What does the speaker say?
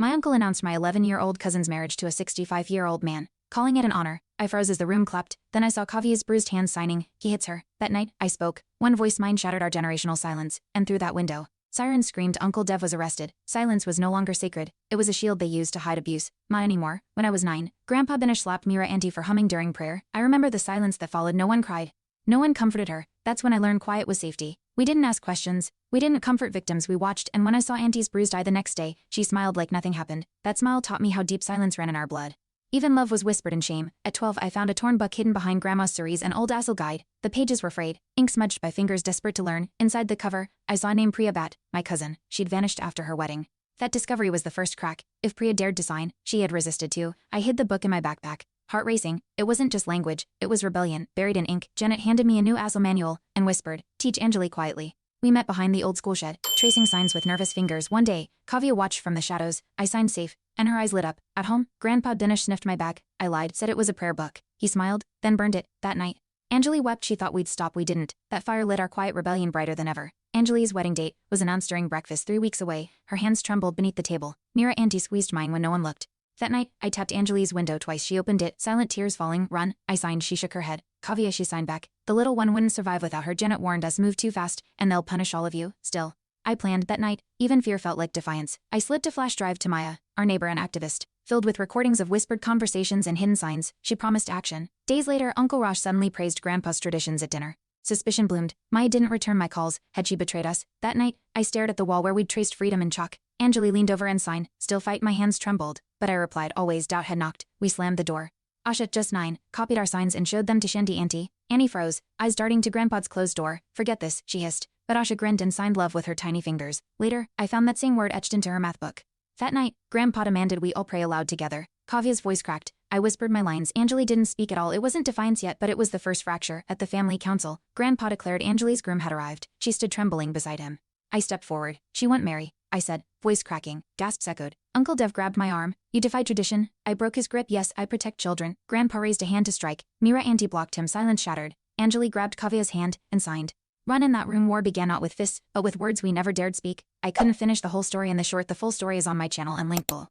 My uncle announced my 11-year-old cousin's marriage to a 65-year-old man, calling it an honor. I froze as the room clapped. Then I saw Kavia's bruised hands signing, "He hits her." That night, I spoke. One voice mine shattered our generational silence, and through that window, sirens screamed. Uncle Dev was arrested. Silence was no longer sacred. It was a shield they used to hide abuse. Not anymore. When I was 9, Grandpa Binish slapped Mira Auntie for humming during prayer. I remember the silence that followed. No one cried. No one comforted her. That's when I learned quiet was safety. We didn't ask questions. We didn't comfort victims. We watched, and when I saw Auntie's bruised eye the next day, she smiled like nothing happened. That smile taught me how deep silence ran in our blood. Even love was whispered in shame. At 12, I found a torn book hidden behind Grandma's cerise, an old Assel guide. The pages were frayed, ink smudged by fingers desperate to learn. Inside the cover, I saw name Priya Bhatt, my cousin. She'd vanished after her wedding. That discovery was the first crack. If Priya dared to sign, she had resisted too. I hid the book in my backpack. Heart racing. It wasn't just language, it was rebellion, buried in ink. Janet handed me a new Assel manual and whispered, "Teach Anjali quietly." We met behind the old school shed, tracing signs with nervous fingers. One day, Kavya watched from the shadows. I signed safe, and her eyes lit up. At home, Grandpa Dinesh sniffed my bag. I lied, said it was a prayer book. He smiled, then burned it. That night, Anjali wept. She thought we'd stop. We didn't. That fire lit our quiet rebellion brighter than ever. Anjali's wedding date was announced during breakfast 3 weeks away. Her hands trembled beneath the table. Mira Auntie squeezed mine when no one looked. That night, I tapped Anjali's window twice. She opened it, silent tears falling. "Run." I signed. She shook her head. "Kavya," she signed back. "The little one wouldn't survive without her. Janet warned us, move too fast, and they'll punish all of you." Still, I planned. That night, even fear felt like defiance. I slipped a flash drive to Maya, our neighbor and activist, filled with recordings of whispered conversations and hidden signs. She promised action. Days later, Uncle Rosh suddenly praised Grandpa's traditions at dinner. Suspicion bloomed. Maya didn't return my calls. Had she betrayed us? That night, I stared at the wall where we'd traced freedom in chalk. Anjali leaned over and signed. "Still fight." My hands trembled, but I replied, "Always." Doubt had knocked. We slammed the door. Asha, just 9, copied our signs and showed them to Shanti Auntie. Annie froze, eyes darting to Grandpa's closed door. "Forget this," she hissed. But Asha grinned and signed love with her tiny fingers. Later, I found that same word etched into her math book. That night, Grandpa demanded we all pray aloud together. Kavya's voice cracked. I whispered my lines. Anjali didn't speak at all. It wasn't defiance yet, but it was the first fracture. At the family council, Grandpa declared Anjali's groom had arrived. She stood trembling beside him. I stepped forward. "She won't marry," I said, voice cracking. Gasps echoed. Uncle Dev grabbed my arm. "You defy tradition." I broke his grip. "Yes, I protect children." Grandpa raised a hand to strike. Mira Auntie blocked him. Silence shattered. Anjali grabbed Kavya's hand and signed. Run. In that room, war began not with fists, but with words we never dared speak. I couldn't finish the whole story in the short. The full story is on my channel and link below.